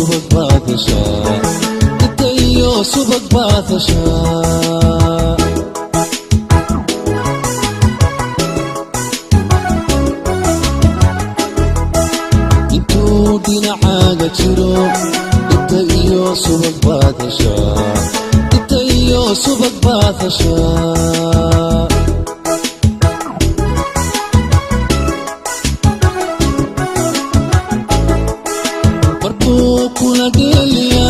subag baad heshaa inta iyo subag baad heshaa intuu dhinacaaga jiro inta iyo subag baad heshaa inta iyo subag baad heshaa kula geliya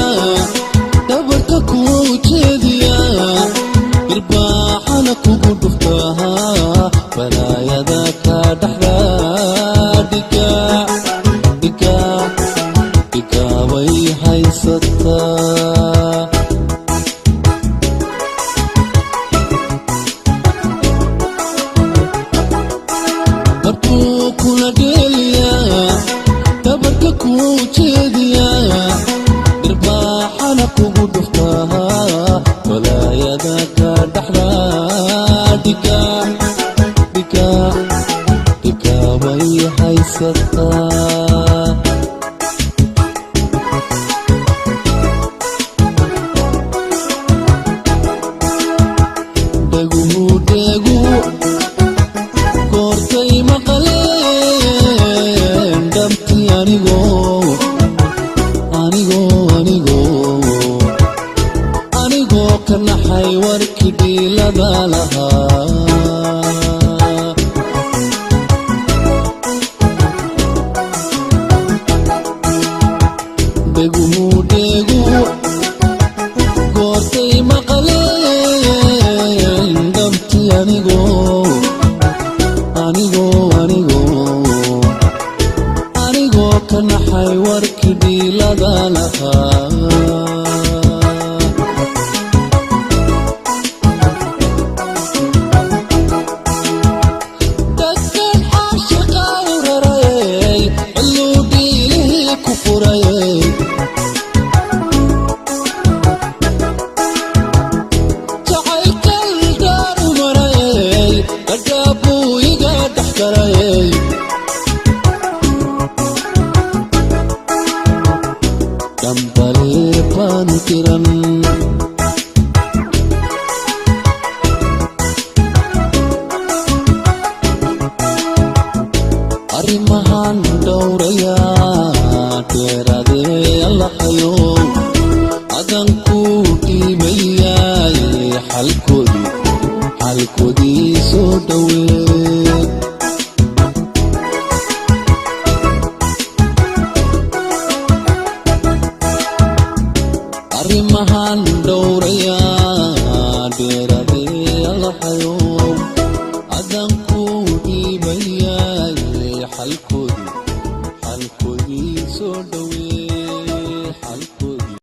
dabarka kuu jeediya irbaaxana kugu dhuftaha balaayada ka dhaxda dhiga way haysataa markuu kula geliya dabarka kuu jeediya irbaaxana kugu dhuftaha balaayada ka dhaxda dhiga way haysataa dhegu goortay maqleen dhabti anigoo ka naxay warkii dhiilada lahaa dhegu goortay maqleen dhabti anigoo ka naxay warkii dhiilada lahaa dambale pantiran arimahan dhowraya dheerade allahayo adanku dhiibayay xalkoodii soo dhowee arimahan dhowraya dheerade allahayo